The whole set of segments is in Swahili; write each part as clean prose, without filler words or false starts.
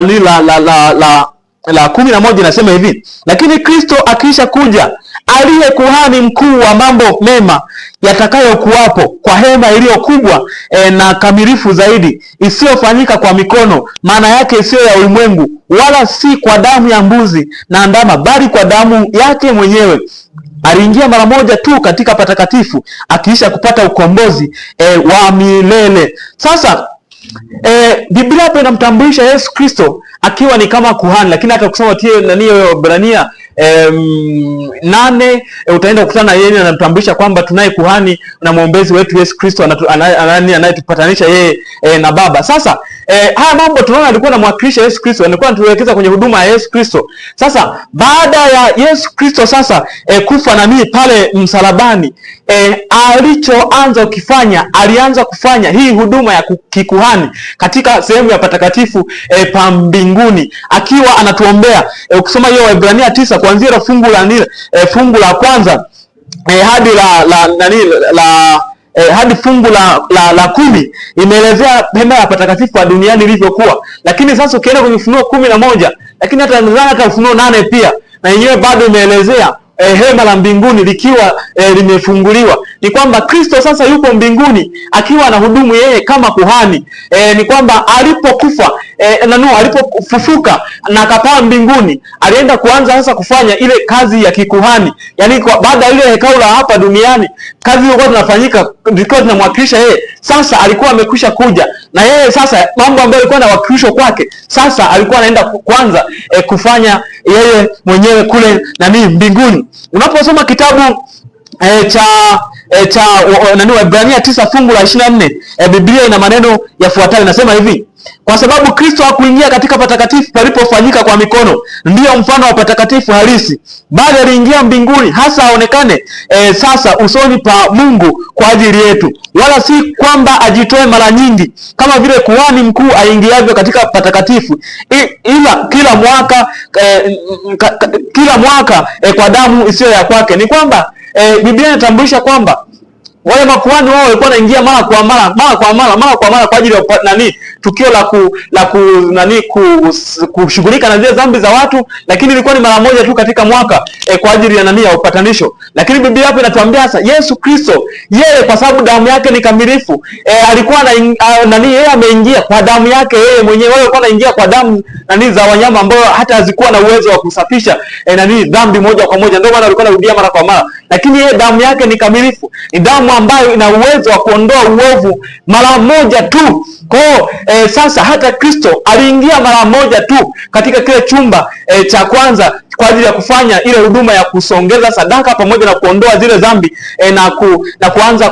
la 11 inasema hivi: lakini Kristo akiisha kuja, aliye kuhani mkuu wa mambo mema yatakayokuwapo, kwa hema iliyo kubwa na kamilifu zaidi, isiyofanyika kwa mikono, maana yake isiyo ya ulimwengu, wala si kwa damu ya mbuzi na ndama, bali kwa damu yake mwenyewe aliingia mara moja tu katika patakatifu, akiisha kupata ukombozi wa milele. Sasa Biblia hapa inamtambulisha Yesu Kristo akiwa ni kama kuhani, lakini hata kusoma Waebrania 8 utaenda kukutana yeye anamtambulisha kwamba tunaye kuhani na mwombezi wetu Yesu Kristo anayetupatanisha yeye na Baba. Sasa haya mambo tunaona alikuwa anamwakilisha Yesu Kristo, alikuwa anatuelekeza kwenye huduma ya Yesu Kristo. Sasa baada ya Yesu Kristo sasa kufa pale msalabani, alichoanza kufanya, alianza kufanya hii huduma ya kikuhani katika sehemu ya patakatifu pa mbinguni, akiwa anatuombea. Ukisoma hiyo Waebrania 9 kuanzia fungu la kwanza hadi hadi fungu la 10 imeelezea hema ya patakatifu wa duniani ilivyokuwa. Lakini sasa ukienda kwenye Ufunuo 11, lakini hata Ufunuo 8 pia na yenyewe bado imeelezea hema la mbinguni likiwa limefunguliwa. Ni kwamba Kristo sasa yupo mbinguni akiwa anahudumu yeye kama kuhani. Ni kwamba alipokufa alipofufuka na akapaa mbinguni, alienda kuanza sasa kufanya ile kazi ya kikuhani. Yaani baada ya ile hekalu la hapa duniani, kazi ilikuwa tunafanyika, ilikuwa tunamwakilisha yeye. Sasa alikuwa amekwisha kuja na yeye sasa mambo ambayo alikuwa anawakilishwa kwake, sasa alikuwa anaenda kuanza kufanya yeye mwenyewe kule mbinguni. Unaposoma kitabu cha Waebrania 9 fungu la 24, Biblia ina maneno yafuatayo, inasema hivi: kwa sababu Kristo hakuingia katika patakatifu palipofanyika kwa mikono, ndiyo mfano wa patakatifu halisi, bali aliingia mbinguni hasa aonekane sasa usoni pa Mungu kwa ajili yetu, wala si kwamba ajitoe mara nyingi kama vile kuhani mkuu aingiavyo katika patakatifu, ila kila mwaka kwa damu isiyo ya kwake. Ni kwamba Biblia inatambulisha kwamba wale makuhani wao walikuwa wanaingia mara kwa mara kwa ajili ya tukio la kushughulika na zile dhambi za watu, lakini ilikuwa ni mara moja tu katika mwaka kwa ajili ya upatanisho. Lakini Biblia hapo inatuambia sasa Yesu Kristo yeye, kwa sababu damu yake ni kamilifu, alikuwa yeye ameingia kwa damu yake yeye mwenyewe. Wale walikuwa wanaingia kwa damu za wanyama ambao hata hazikuwa na uwezo wa kusafisha dhambi moja kwa moja, ndio maana walikuwa wanarudia mara kwa mara. Lakini yeye damu yake ni kamilifu, ni damu ambayo ina uwezo wa kuondoa uovu mara moja tu. Kwa sasa hata Kristo aliingia mara moja tu katika kile chumba cha kwanza kwa ajili ya kufanya ile huduma ya kusongeza sadaka pamoja na kuondoa zile dhambi na kuanza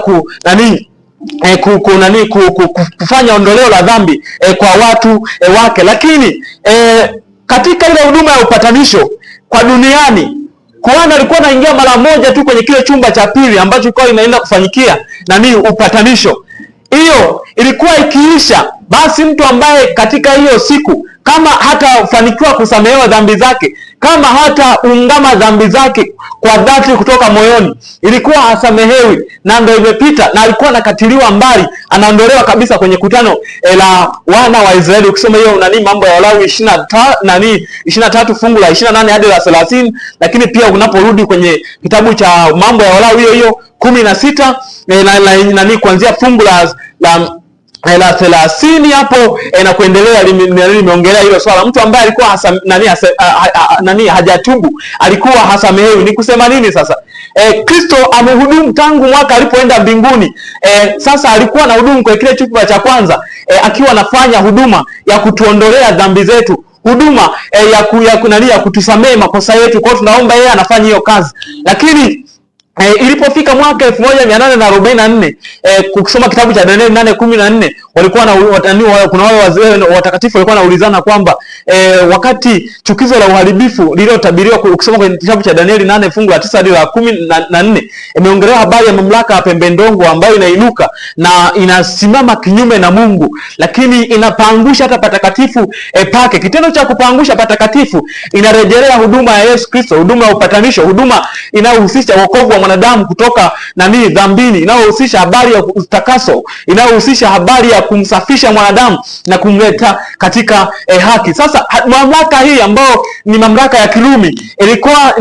kufanya ondoleo la dhambi kwa watu wake. Lakini katika ile huduma ya upatanisho kwa duniani, kuhani alikuwa anaingia mara moja tu kwenye kile chumba cha pili ambacho kilikuwa inaenda kufanyikia upatanisho. Hiyo ilikuwa ikiisha, basi mtu ambaye katika hiyo siku kama hatafanikiwa kusamehewa dhambi zake, kama hata ungama dhambi zake kwa dhati kutoka moyoni, ilikuwa hasamehewi na ndio imepita, na alikuwa anakatiliwa mbali, anaondolewa kabisa kwenye kutano la wana wa Israeli. Ukisoma hiyo Mambo ya Walawi 23 fungu la 28 hadi la 30, lakini pia unaporudi kwenye kitabu cha Mambo ya Walawi hiyo 16 kuanzia fungu la 30 hapo na kuendelea, limeongelea hilo swala. Mtu ambaye alikuwa hajatubu alikuwa hasamehewi. Ni kusema nini sasa? Kristo amehudumu tangu mwaka alipoenda mbinguni. Sasa alikuwa na hudumu kwa kile chumba cha kwanza, akiwa anafanya huduma ya kutuondolea dhambi zetu, huduma ya kutusamehe makosa yetu. Kwa tunaomba yeye anafanya hiyo kazi. Lakini ilipofika mwaka 1844, kusoma kitabu cha Danieli 8:14, walikuwa kuna wale wazee watakatifu walikuwa wanaulizana kwamba wakati chukizo la uharibifu lililotabiriwa, ukisoma kwenye kitabu cha Danieli 8 fungu la 9 hadi la 14, imeongelewa habari ya mamlaka ya pembe ndongo ambayo inainuka na inasimama kinyume na Mungu, lakini inapaangusha hata patakatifu pake. Kitendo cha kupaangusha patakatifu inarejelea huduma ya Yesu Kristo, huduma ya upatanisho, huduma inayohusisha wokovu wa mwanadamu kutoka dhambini, inayohusisha habari ya utakaso, inayohusisha habari ya kumsafisha mwanadamu na kumleta katika haki. Sasa mamlaka hii ambayo ni mamlaka ya Kirumi ilikuwa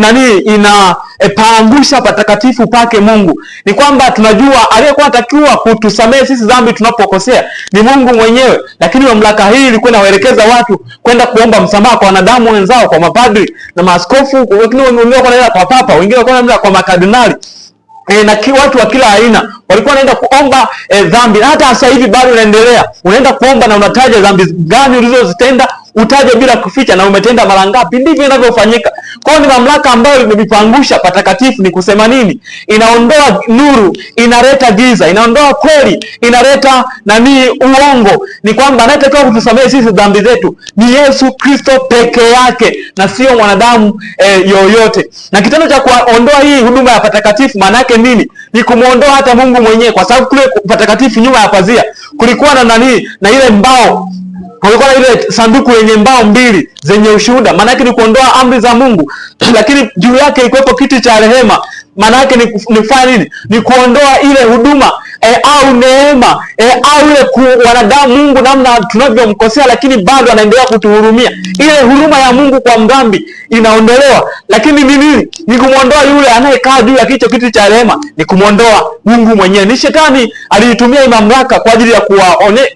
inapaangusha patakatifu pake Mungu. Ni kwamba tunajua aliyekuwa anatakiwa kutusamehe sisi dhambi tunapokosea ni Mungu mwenyewe, lakini mamlaka hii ilikuwa inawaelekeza watu kwenda kuomba msamaha kwa wanadamu wenzao, kwa mapadri na maaskofu, wengine wanaenda kwa papa, wengine wanaenda kwa makardinali na watu wa kila aina walikuwa wanaenda kuomba dhambi. Hata sasa hivi bado inaendelea, unaenda kuomba na unataja dhambi gani ulizozitenda, utaje bila kuficha na umetenda mara ngapi. Ndivyo inavyofanyika. Kwa hiyo ni mamlaka ambayo imepangusha patakatifu. Ni kusema nini? Inaondoa nuru, inaleta giza, inaondoa kweli, inaleta uongo. Ni kwamba anayetakiwa kutusamehe sisi dhambi zetu ni Yesu Kristo peke yake na sio mwanadamu yoyote. Na kitendo cha kuondoa hii huduma ya patakatifu maana yake nini? Ni kumuondoa hata Mungu mwenyewe, kwa sababu kule patakatifu nyuma ya pazia kulikuwa na ile mbao, kulikuwa na ile sanduku yenye mbao mbili zenye ushuhuda. Maana yake ni kuondoa amri za Mungu lakini juu yake ilikuwepo kiti cha rehema. Maana yake ni kufanya nini? Ni kuondoa ile huduma au neema au ile wanadamu Mungu namna tunavyomkosea, lakini bado anaendelea kutuhurumia. Ile huruma ya Mungu kwa mdhambi inaondolewa, lakini ni nini? Ni kumuondoa yule anayekaa juu ya kiti cha rehema, ni kumuondoa Mungu mwenyewe. Ni shetani aliitumia mamlaka kwa ajili ya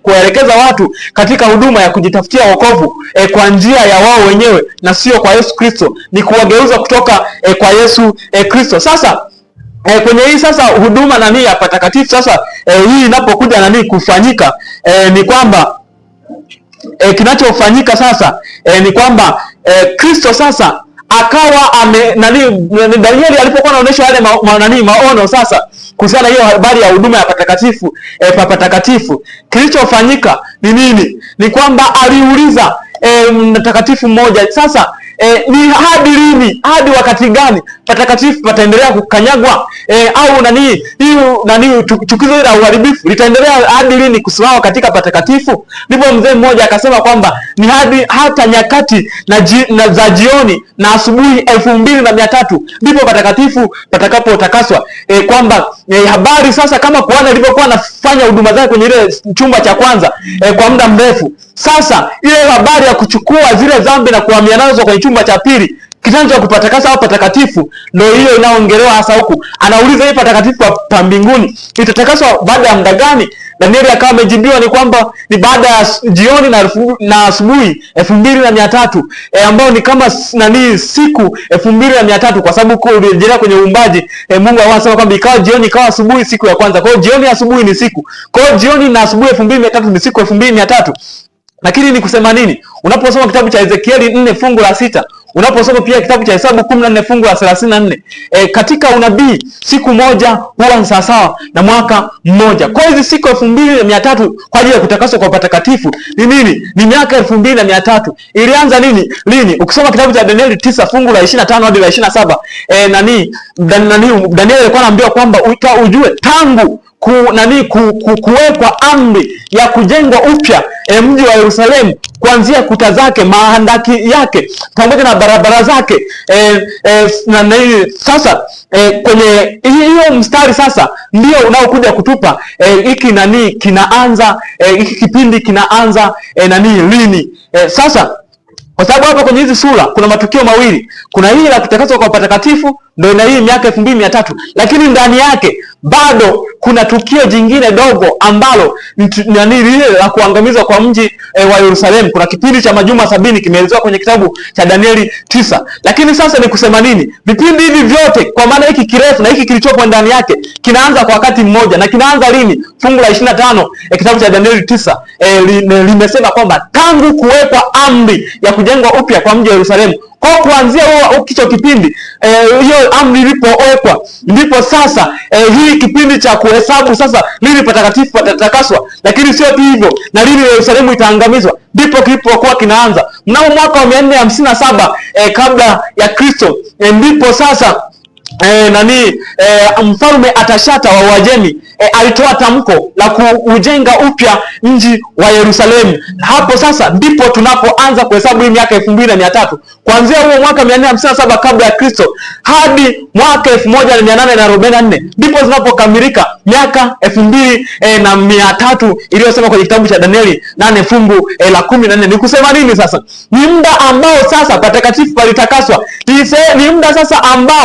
kuwaelekeza watu katika huduma ya kujitafutia wokovu kwa njia ya wao wenyewe na sio kwa Yesu Kristo. Ni kuwageuza kutoka kwa Yesu Kristo. Sasa kwenye hii sasa huduma ya patakatifu sasa hii inapokuja kufanyika ni kwamba kinachofanyika sasa ni kwamba Kristo sasa akawa Danieli alipokuwa anaonyesha yale maono sasa kuhusiana hiyo habari ya huduma ya patakatifu patakatifu, kilichofanyika ni nini? Ni kwamba aliuliza mtakatifu mmoja, sasa ni hadi lini, hadi wakati gani patakatifu pataendelea kukanyagwa au chukizo la uharibifu litaendelea hadi lini kusimama katika patakatifu? Ndipo mzee mmoja akasema kwamba ni hata nyakati za jioni na asubuhi 2300 ndipo patakatifu patakapotakaswa. Kwamba habari sasa kama kuhani alivyokuwa anafanya huduma zake kwenye ile chumba cha kwanza kwa muda mrefu, sasa ile habari ya kuchukua zile dhambi na kuhamia nazo kwenye chumba cha pili, kitendo cha kupatakasa au patakatifu, ndio hiyo inaongelewa hasa huku. Anauliza hii patakatifu pa mbinguni itatakaswa baada ya muda gani? Danieli akawa amejibiwa ni kwamba ni baada ya jioni na asubuhi 2300 ambao ni kama siku 2300, kwa sababu uliendelea kwenye uumbaji. Mungu anasema kwamba ikawa jioni ikawa asubuhi siku ya kwanza. Kwa hiyo jioni asubuhi ni siku. Kwa hiyo jioni na asubuhi 2300 ni siku 2300. Lakini ni kusema nini? Unaposoma kitabu cha Ezekieli 4 fungu la 6, unaposoma pia kitabu cha Hesabu 14 fungu la 34, katika unabii siku moja huwa ni sawasawa na mwaka mmoja. Kwa hiyo hizi siku 2300 kwa ajili ya kutakaswa kwa patakatifu ni nini? Ni miaka 2300. Ilianza lini? Ukisoma kitabu cha Danieli 9 fungu la 25 hadi la 27, Danieli alikuwa anaambiwa kwamba ujue tangu kuwekwa amri ya kujengwa upya mji wa Yerusalemu, kuanzia kuta zake, mahandaki yake pamoja na barabara zake sasa kwenye hiyo mstari sasa ndio unaokuja kutupa hiki kinaanza hiki kipindi kinaanza lini sasa. Kwa sababu hapa kwenye hizi sura kuna matukio mawili. Kuna hii la kutakaswa kwa patakatifu, ndio ina hii miaka 2300, lakini ndani yake bado kuna tukio jingine dogo ambalo lile la kuangamizwa kwa mji wa Yerusalemu. Kuna kipindi cha majuma 70 kimeelezewa kwenye kitabu cha Danieli 9. Lakini sasa ni kusema nini? Vipindi hivi vyote, kwa maana hiki kirefu na hiki kilichopo ndani yake, kinaanza kwa wakati mmoja. Na kinaanza lini? Fungu la 25 kitabu cha Danieli 9 limesema kwamba tangu kuwekwa amri ya kujengwa upya kwa mji wa Yerusalemu. Kwa kuanzia hicho kipindi hiyo amri ilipowekwa, ndipo sasa hii kipindi cha kuhesabu sasa lini patakatifu patatakaswa, lakini sio tu hivyo na lini Yerusalemu itaangamizwa, ndipo kilipokuwa kinaanza mnamo mwaka wa 457 kabla ya Kristo. Ndipo sasa mfalme Atashata wa Uajemi alitoa tamko la kuujenga upya mji wa Yerusalemu. Hapo sasa ndipo tunapoanza kuhesabu hii miaka 2300 kuanzia huo mwaka 457 kabla ya Kristo hadi mwaka 1844 ndipo zinapokamilika miaka 2300 iliyosema kwenye kitabu cha Danieli 8 fungu la 14. Ni kusema nini sasa? Ni muda ambao sasa patakatifu palitakaswa. Ni muda sasa ambao